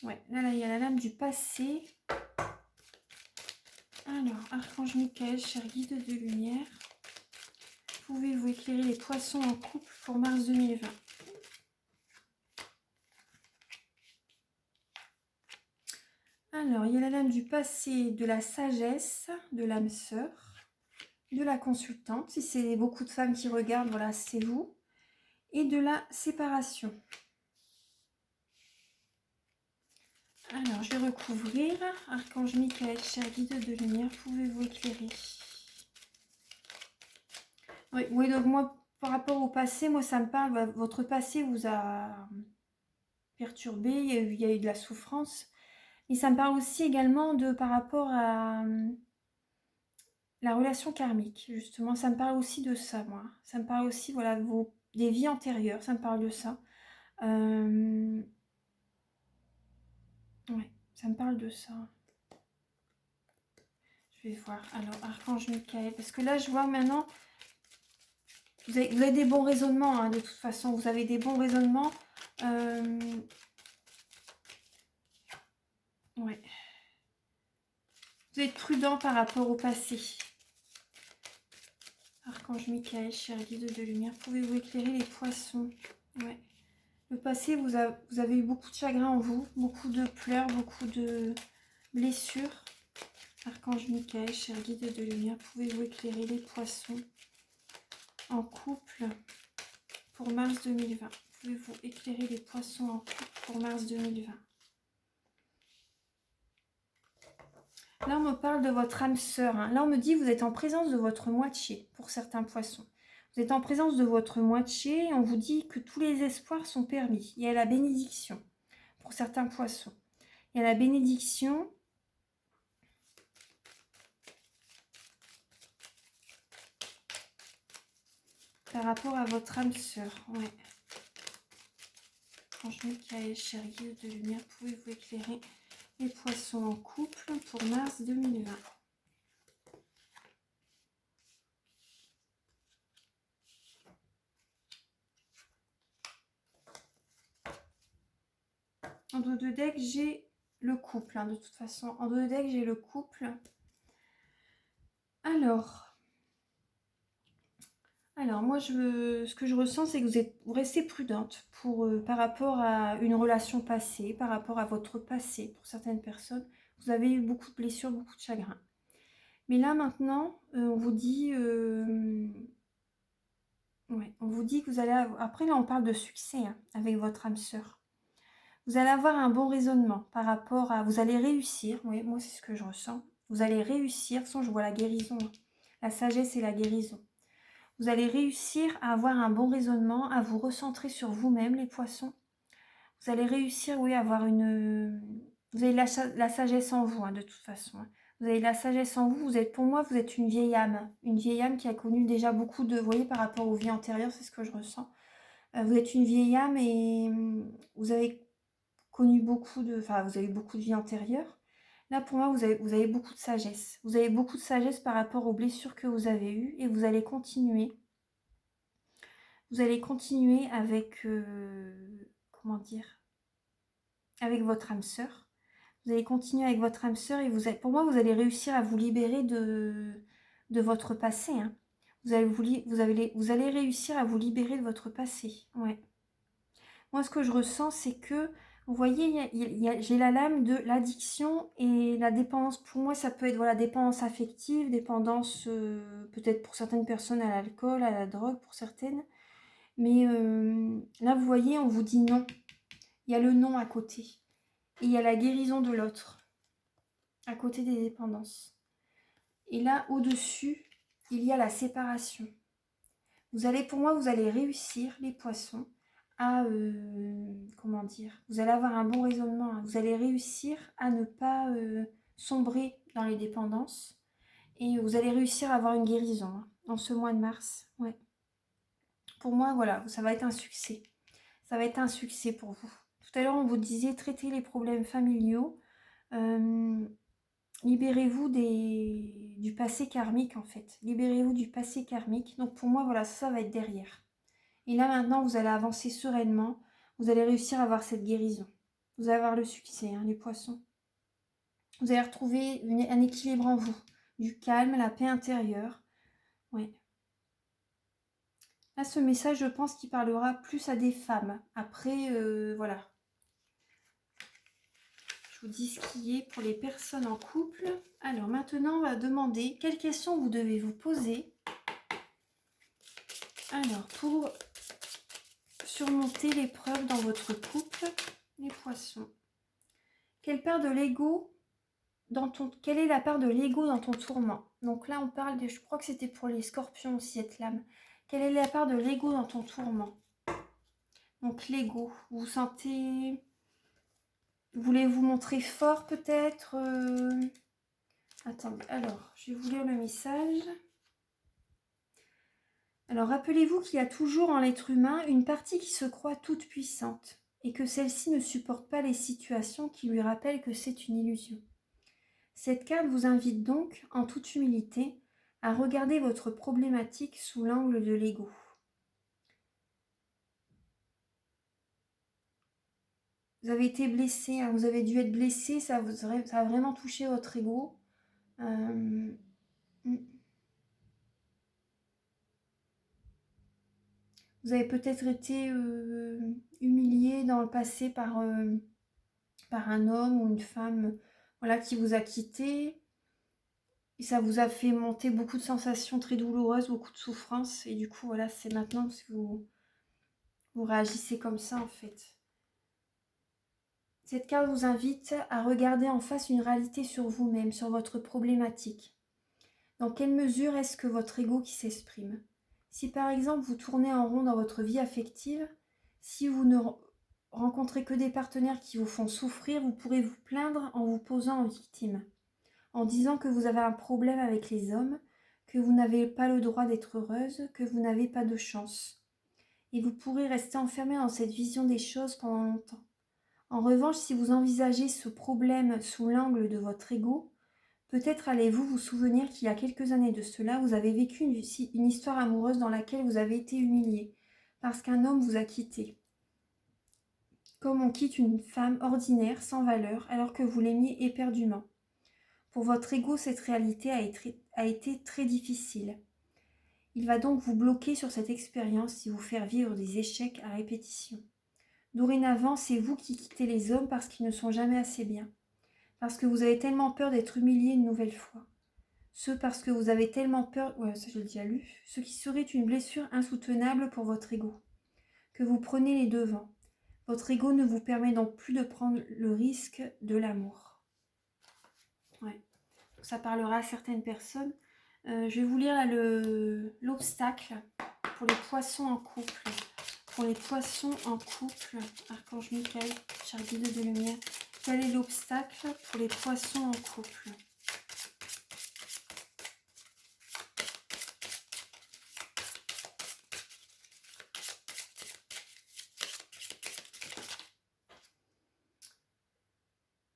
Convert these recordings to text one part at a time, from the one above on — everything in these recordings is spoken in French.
Ouais, là, il y a la lame du passé. Alors, Archange Michael, cher guide de lumière, pouvez-vous éclairer les poissons en couple pour mars 2020? Alors, il y a la lame du passé, de la sagesse, de l'âme sœur, de la consultante. Si c'est beaucoup de femmes qui regardent, voilà, c'est vous. Et de la séparation. Alors, je vais recouvrir. Archange Michael, cher guide de lumière, pouvez-vous éclairer? Oui, oui, donc moi, par rapport au passé, moi, ça me parle, votre passé vous a perturbé, il y a eu de la souffrance. Et ça me parle aussi également de par rapport à la relation karmique, justement. Ça me parle aussi de ça, moi. Ça me parle aussi, voilà, des vies antérieures, ça me parle de ça. Ouais, ça me parle de ça. Je vais voir. Alors, Archange Michael, parce que là, je vois maintenant, vous avez des bons raisonnements, hein, de toute façon. Vous avez des bons raisonnements. Ouais. Vous êtes prudent par rapport au passé. Archange Michael, cher guide de lumière, pouvez-vous éclairer les poissons? Ouais. Le passé, vous avez eu beaucoup de chagrin en vous, beaucoup de pleurs, beaucoup de blessures. Archange Michael, cher guide de lumière, pouvez-vous éclairer les poissons en couple pour mars 2020? Pouvez-vous éclairer les poissons en couple pour mars 2020? Là, on me parle de votre âme sœur. Hein. Là, on me dit que vous êtes en présence de votre moitié pour certains poissons. Vous êtes en présence de votre moitié et on vous dit que tous les espoirs sont permis. Il y a la bénédiction pour certains poissons. Il y a la bénédiction. Par rapport à votre âme sœur. Ouais. Franchement, Michael, cher guide de lumière, pouvez-vous éclairer les poissons en couple pour mars 2020? En dos de deck, j'ai le couple. Hein, de toute façon, en dos de deck, j'ai le couple. Alors moi, ce que je ressens, c'est que vous restez prudente par rapport à une relation passée, par rapport à votre passé. Pour certaines personnes, vous avez eu beaucoup de blessures, beaucoup de chagrin. Mais là, maintenant, on vous dit... ouais, on vous dit que vous allez... Après, là, on parle de succès hein, avec votre âme sœur. Vous allez avoir un bon raisonnement par rapport à... Vous allez réussir. Oui, moi, c'est ce que je ressens. Vous allez réussir. Sans, je vois la guérison. Hein. La sagesse et la guérison. Vous allez réussir à avoir un bon raisonnement, à vous recentrer sur vous-même, les poissons. Vous allez réussir, oui, à avoir une... Vous avez la sagesse en vous, hein, de toute façon. Hein. Vous avez la sagesse en vous. Vous êtes, pour moi, vous êtes une vieille âme. Une vieille âme qui a connu déjà beaucoup de... Vous voyez, par rapport aux vies antérieures, c'est ce que je ressens. Vous êtes une vieille âme et vous avez connu beaucoup de... Enfin, vous avez beaucoup de vies antérieures. Là, pour moi, vous avez beaucoup de sagesse. Vous avez beaucoup de sagesse par rapport aux blessures que vous avez eues et vous allez continuer. Vous allez continuer avec, comment dire, avec votre âme sœur. Vous allez continuer avec votre âme sœur et pour moi, vous allez réussir à vous libérer de votre passé. Hein. Vous allez réussir à vous libérer de votre passé. Ouais. Moi, ce que je ressens, c'est que, vous voyez, j'ai la lame de l'addiction et la dépendance. Pour moi, ça peut être voilà, dépendance affective, dépendance peut-être pour certaines personnes à l'alcool, à la drogue, pour certaines. Mais là, vous voyez, on vous dit non. Il y a le non à côté. Et il y a la guérison de l'autre, à côté des dépendances. Et là, au-dessus, il y a la séparation. Pour moi, vous allez réussir, les poissons, à... comment dire? Vous allez avoir un bon raisonnement. Hein. Vous allez réussir à ne pas sombrer dans les dépendances. Et vous allez réussir à avoir une guérison hein, en ce mois de mars. Ouais. Pour moi, voilà, ça va être un succès. Ça va être un succès pour vous. Tout à l'heure, on vous disait traiter les problèmes familiaux. Libérez-vous du passé karmique, en fait. Libérez-vous du passé karmique. Donc, pour moi, voilà, ça va être derrière. Et là, maintenant, vous allez avancer sereinement. Vous allez réussir à avoir cette guérison. Vous allez avoir le succès, hein, les poissons. Vous allez retrouver un équilibre en vous, du calme, la paix intérieure. Oui. Là, ce message, je pense qu'il parlera plus à des femmes. Après, voilà. Je vous dis ce qui est pour les personnes en couple. Alors maintenant, on va demander quelles questions vous devez vous poser. Alors, pour surmonter l'épreuve dans votre couple, les poissons. Quelle est la part de l'ego dans ton tourment? Donc là, on parle je crois que c'était pour les scorpions aussi, cette lame. Quelle est la part de l'ego dans ton tourment? Donc l'ego, vous vous sentez... Voulez-vous montrer fort peut-être Attendez, alors, je vais vous lire le message. Alors, rappelez-vous qu'il y a toujours en l'être humain une partie qui se croit toute puissante et que celle-ci ne supporte pas les situations qui lui rappellent que c'est une illusion. Cette carte vous invite donc, en toute humilité, à regarder votre problématique sous l'angle de l'ego. Vous avez été blessé, hein, vous avez dû être blessé, ça a vraiment touché votre ego. Vous avez peut-être été humilié dans le passé par un homme ou une femme, voilà, qui vous a quitté. Et ça vous a fait monter beaucoup de sensations très douloureuses, beaucoup de souffrances. Et du coup, voilà, c'est maintenant que vous réagissez comme ça, en fait. Cette carte vous invite à regarder en face une réalité sur vous-même, sur votre problématique. Dans quelle mesure est-ce que votre ego qui s'exprime? Si par exemple vous tournez en rond dans votre vie affective, si vous ne rencontrez que des partenaires qui vous font souffrir, vous pourrez vous plaindre en vous posant en victime, en disant que vous avez un problème avec les hommes, que vous n'avez pas le droit d'être heureuse, que vous n'avez pas de chance. Et vous pourrez rester enfermé dans cette vision des choses pendant longtemps. En revanche, si vous envisagez ce problème sous l'angle de votre ego, peut-être allez-vous vous souvenir qu'il y a quelques années de cela, vous avez vécu une histoire amoureuse dans laquelle vous avez été humilié, parce qu'un homme vous a quitté. Comme on quitte une femme ordinaire, sans valeur, alors que vous l'aimiez éperdument. Pour votre ego, cette réalité a été très difficile. Il va donc vous bloquer sur cette expérience et vous faire vivre des échecs à répétition. Dorénavant, c'est vous qui quittez les hommes parce qu'ils ne sont jamais assez bien. Parce que vous avez tellement peur d'être humilié une nouvelle fois. Parce que vous avez tellement peur, ouais, ça je l'ai déjà lu, ce qui serait une blessure insoutenable pour votre ego. Que vous prenez les devants. Votre ego ne vous permet donc plus de prendre le risque de l'amour. Ouais. Ça parlera à certaines personnes. Je vais vous lire là l'obstacle pour les poissons en couple. Pour les poissons en couple, Archange Michael, char guide de lumière, quel est l'obstacle pour les poissons en couple?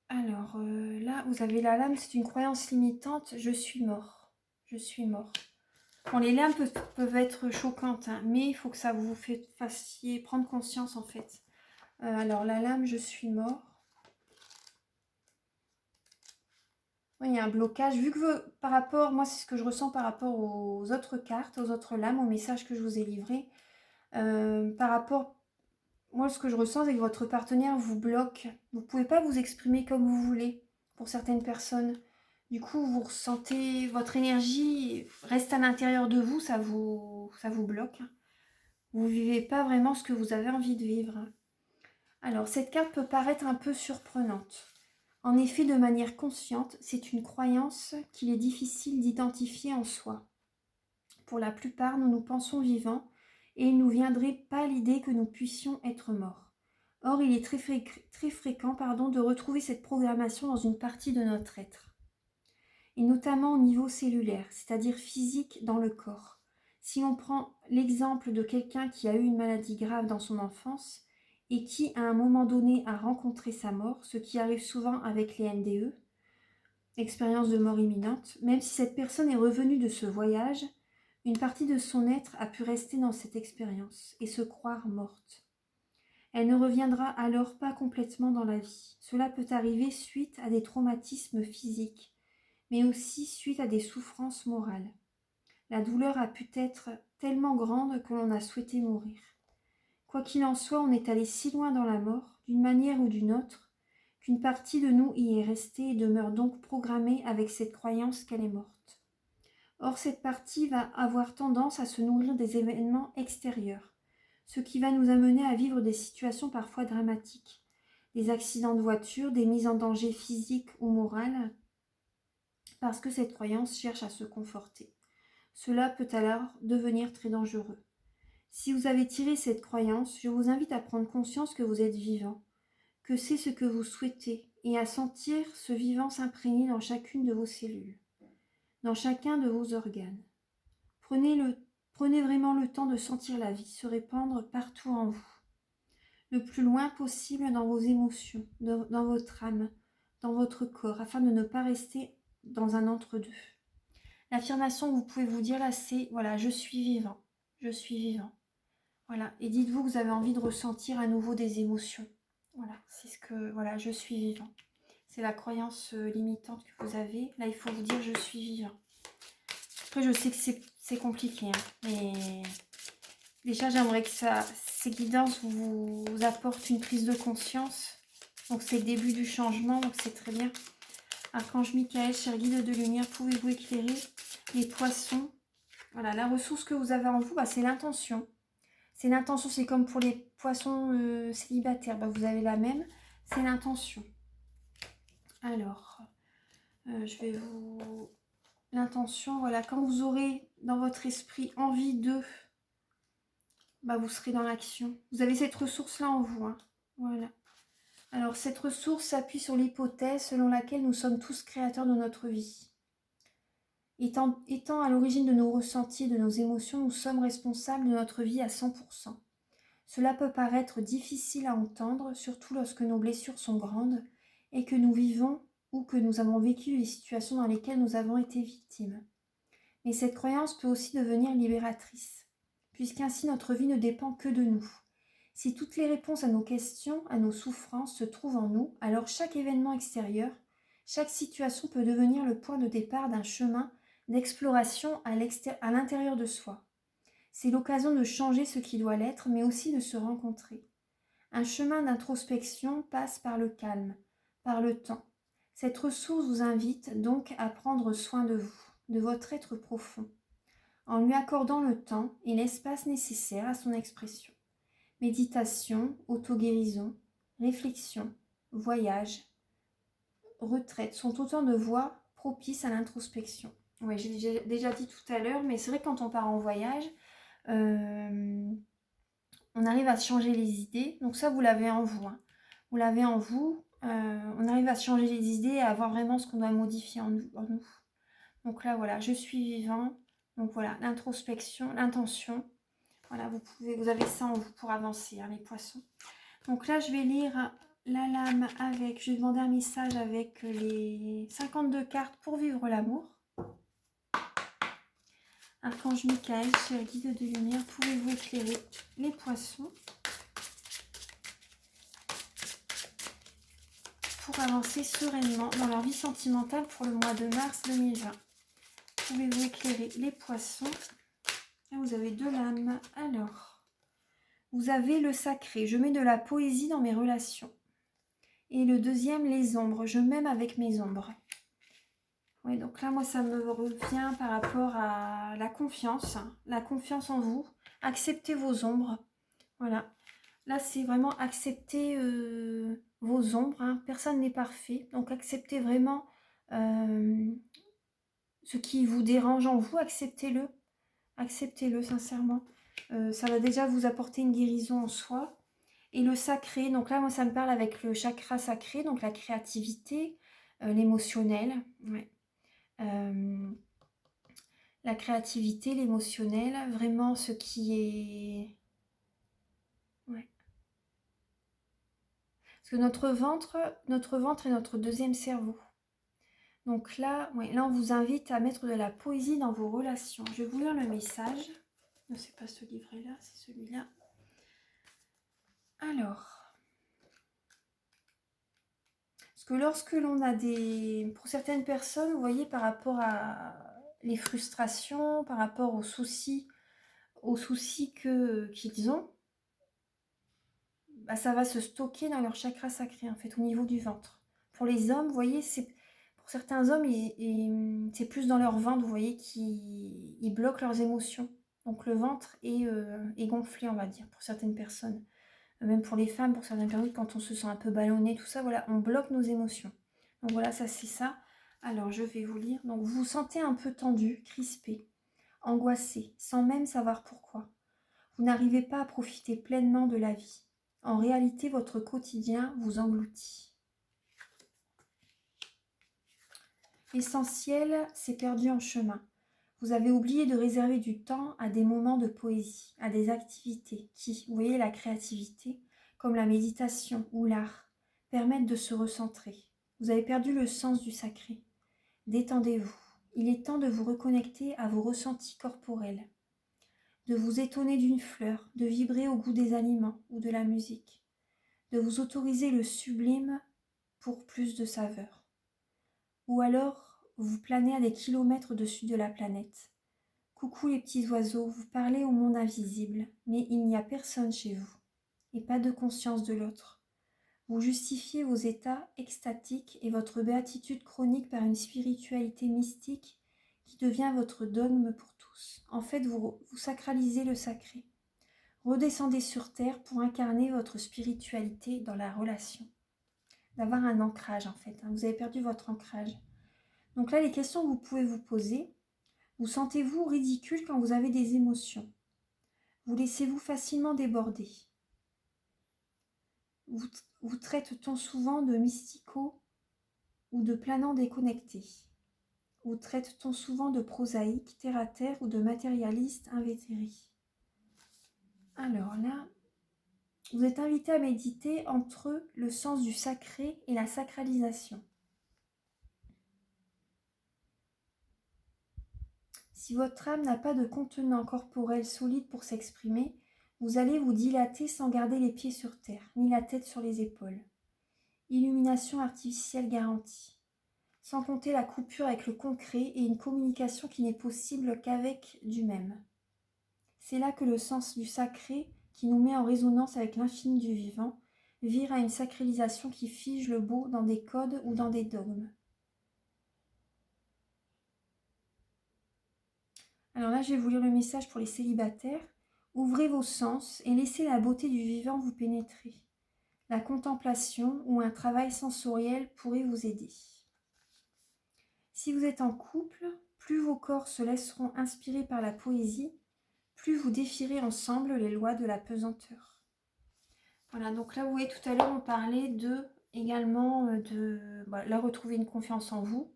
Alors là, vous avez la lame, c'est une croyance limitante. Je suis mort. Je suis mort. Bon, les lames peuvent être choquantes, hein, mais il faut que ça vous fassiez prendre conscience en fait. Alors la lame, je suis mort. Oui, il y a un blocage. Vu que par rapport, moi c'est ce que je ressens par rapport aux autres cartes, aux autres lames, aux messages que je vous ai livrés. Par rapport, moi ce que je ressens c'est que votre partenaire vous bloque. Vous ne pouvez pas vous exprimer comme vous voulez pour certaines personnes. Du coup, vous ressentez, votre énergie reste à l'intérieur de vous, ça vous bloque. Vous ne vivez pas vraiment ce que vous avez envie de vivre. Alors, cette carte peut paraître un peu surprenante. En effet, de manière consciente, c'est une croyance qu'il est difficile d'identifier en soi. Pour la plupart, nous nous pensons vivants et il ne nous viendrait pas l'idée que nous puissions être morts. Or, il est très fréquent de retrouver cette programmation dans une partie de notre être. Et notamment au niveau cellulaire, c'est-à-dire physique dans le corps. Si on prend l'exemple de quelqu'un qui a eu une maladie grave dans son enfance et qui, à un moment donné, a rencontré sa mort, ce qui arrive souvent avec les NDE, expérience de mort imminente, même si cette personne est revenue de ce voyage, une partie de son être a pu rester dans cette expérience et se croire morte. Elle ne reviendra alors pas complètement dans la vie. Cela peut arriver suite à des traumatismes physiques, mais aussi suite à des souffrances morales. La douleur a pu être tellement grande que l'on a souhaité mourir. Quoi qu'il en soit, on est allé si loin dans la mort, d'une manière ou d'une autre, qu'une partie de nous y est restée et demeure donc programmée avec cette croyance qu'elle est morte. Or, cette partie va avoir tendance à se nourrir des événements extérieurs, ce qui va nous amener à vivre des situations parfois dramatiques, des accidents de voiture, des mises en danger physiques ou morales, parce que cette croyance cherche à se conforter. Cela peut alors devenir très dangereux. Si vous avez tiré cette croyance, je vous invite à prendre conscience que vous êtes vivant, que c'est ce que vous souhaitez, et à sentir ce vivant s'imprégner dans chacune de vos cellules, dans chacun de vos organes. Prenez vraiment le temps de sentir la vie se répandre partout en vous, le plus loin possible dans vos émotions, dans votre âme, dans votre corps, afin de ne pas rester dans un entre-deux. L'affirmation que vous pouvez vous dire là, c'est « Voilà, je suis vivant, je suis vivant ». Voilà, et dites-vous que vous avez envie de ressentir à nouveau des émotions. Voilà, c'est ce que, voilà, je suis vivant. C'est la croyance limitante que vous avez. Là, il faut vous dire, je suis vivant. Après, je sais que c'est compliqué, hein, mais déjà, j'aimerais que ces guidances vous apportent une prise de conscience. Donc, c'est le début du changement, donc c'est très bien. Archange Michael, cher guide de lumière, pouvez-vous éclairer les poissons? Voilà, la ressource que vous avez en vous, c'est l'intention. C'est l'intention, c'est comme pour les poissons célibataires, vous avez la même, c'est l'intention. Alors, je vais vous... L'intention, voilà, quand vous aurez dans votre esprit envie de, vous serez dans l'action. Vous avez cette ressource-là en vous, hein. Voilà. Alors, cette ressource s'appuie sur l'hypothèse selon laquelle nous sommes tous créateurs de notre vie. Étant à l'origine de nos ressentis et de nos émotions, nous sommes responsables de notre vie à 100%. Cela peut paraître difficile à entendre, surtout lorsque nos blessures sont grandes et que nous vivons ou que nous avons vécu les situations dans lesquelles nous avons été victimes. Mais cette croyance peut aussi devenir libératrice, puisqu'ainsi notre vie ne dépend que de nous. Si toutes les réponses à nos questions, à nos souffrances se trouvent en nous, alors chaque événement extérieur, chaque situation peut devenir le point de départ d'un chemin d'exploration à l'intérieur de soi. C'est l'occasion de changer ce qui doit l'être, mais aussi de se rencontrer. Un chemin d'introspection passe par le calme, par le temps. Cette ressource vous invite donc à prendre soin de vous, de votre être profond, en lui accordant le temps et l'espace nécessaires à son expression. Méditation, auto-guérison, réflexion, voyage, retraite sont autant de voies propices à l'introspection. Oui, j'ai déjà dit tout à l'heure, mais c'est vrai que quand on part en voyage, on arrive à changer les idées. Donc ça, vous l'avez en vous, hein. Vous l'avez en vous. On arrive à changer les idées et à voir vraiment ce qu'on doit modifier en nous. Donc là, voilà, je suis vivant. Donc voilà, l'introspection, l'intention. Voilà, vous avez ça en vous pour avancer, hein, les poissons. Donc là, je vais lire la lame avec, je vais demander un message avec les 52 cartes pour vivre l'amour. Archange Michael, cher guide de lumière, pouvez-vous éclairer les poissons pour avancer sereinement dans leur vie sentimentale pour le mois de mars 2020? Pouvez-vous éclairer les poissons? Là, vous avez 2 lames. Alors, vous avez le sacré. Je mets de la poésie dans mes relations. Et le deuxième, les ombres. Je m'aime avec mes ombres. Oui, donc là, moi, ça me revient par rapport à la confiance en vous. Acceptez vos ombres. Voilà. Là, c'est vraiment accepter vos ombres, hein. Personne n'est parfait. Donc, acceptez vraiment ce qui vous dérange en vous. Acceptez-le. Acceptez-le, sincèrement. Ça va déjà vous apporter une guérison en soi. Et le sacré, donc là, moi, ça me parle avec le chakra sacré, donc la créativité, l'émotionnel. Ouais. La créativité, l'émotionnel, vraiment ce qui est... Ouais. Parce que notre ventre est notre deuxième cerveau. Donc là, ouais, là, on vous invite à mettre de la poésie dans vos relations. Je vais vous lire le message. Non, c'est pas ce livret-là, c'est celui-là. Alors, parce que lorsque l'on a pour certaines personnes, vous voyez, par rapport à les frustrations, par rapport aux soucis qu'ils ont, bah, ça va se stocker dans leur chakra sacré, en fait, au niveau du ventre. Pour les hommes, vous voyez, pour certains hommes, c'est plus dans leur ventre, vous voyez, qu'ils bloquent leurs émotions. Donc le ventre est gonflé, on va dire, pour certaines personnes. Même pour les femmes, pour certaines personnes, quand on se sent un peu ballonné, tout ça, voilà, on bloque nos émotions. Donc voilà, ça c'est ça. Alors je vais vous lire. Donc vous vous sentez un peu tendu, crispé, angoissé, sans même savoir pourquoi. Vous n'arrivez pas à profiter pleinement de la vie. En réalité, votre quotidien vous engloutit. L'essentiel s'est perdu en chemin. Vous avez oublié de réserver du temps à des moments de poésie, à des activités qui, vous voyez, la créativité, comme la méditation ou l'art, permettent de se recentrer. Vous avez perdu le sens du sacré. Détendez-vous. Il est temps de vous reconnecter à vos ressentis corporels, de vous étonner d'une fleur, de vibrer au goût des aliments ou de la musique, de vous autoriser le sublime pour plus de saveur. Ou alors, vous planez à des kilomètres au-dessus de la planète. Coucou les petits oiseaux, vous parlez au monde invisible, mais il n'y a personne chez vous, et pas de conscience de l'autre. Vous justifiez vos états extatiques et votre béatitude chronique par une spiritualité mystique qui devient votre dogme pour tous. En fait, vous sacralisez le sacré. Redescendez sur Terre pour incarner votre spiritualité dans la relation. D'avoir un ancrage en fait, hein. Vous avez perdu votre ancrage. Donc là, les questions que vous pouvez vous poser, vous sentez-vous ridicule quand vous avez des émotions? Vous laissez-vous facilement déborder? Vous traite-t-on souvent de mysticaux ou de planants déconnectés? Vous traite-t-on souvent de prosaïques, terre-à-terre ou de matérialistes invétérés? Alors là, vous êtes invité à méditer entre le sens du sacré et la sacralisation. Si votre âme n'a pas de contenant corporel solide pour s'exprimer, vous allez vous dilater sans garder les pieds sur terre, ni la tête sur les épaules. Illumination artificielle garantie. Sans compter la coupure avec le concret et une communication qui n'est possible qu'avec du même. C'est là que le sens du sacré, qui nous met en résonance avec l'infini du vivant, vire à une sacralisation qui fige le beau dans des codes ou dans des dogmes. Alors là, je vais vous lire le message pour les célibataires. Ouvrez vos sens et laissez la beauté du vivant vous pénétrer. La contemplation ou un travail sensoriel pourrait vous aider. Si vous êtes en couple, plus vos corps se laisseront inspirer par la poésie, plus vous défierez ensemble les lois de la pesanteur. Voilà, donc là, vous voyez, tout à l'heure, on parlait également de retrouver une confiance en vous.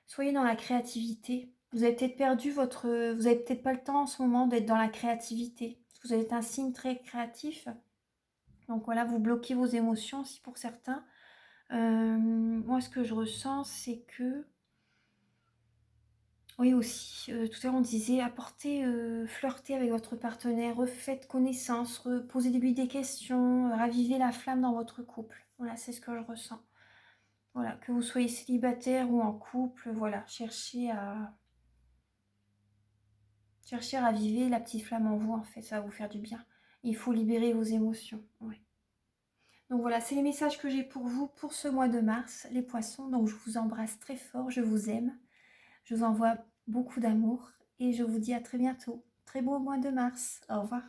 Soyez dans la créativité. Vous avez peut-être vous avez peut-être pas le temps en ce moment d'être dans la créativité. Vous êtes un signe très créatif. Donc voilà, vous bloquez vos émotions aussi pour certains. Moi, ce que je ressens, c'est que... Oui aussi, tout à l'heure on disait flirter avec votre partenaire, refaites connaissance, posez-lui des questions, ravivez la flamme dans votre couple. Voilà, c'est ce que je ressens. Voilà, que vous soyez célibataire ou en couple, voilà, cherchez à raviver la petite flamme en vous, en fait, ça va vous faire du bien. Il faut libérer vos émotions, ouais. Donc voilà, c'est les messages que j'ai pour vous pour ce mois de mars, les poissons. Donc je vous embrasse très fort, je vous aime. Je vous envoie beaucoup d'amour et je vous dis à très bientôt. Très beau mois de mars. Au revoir.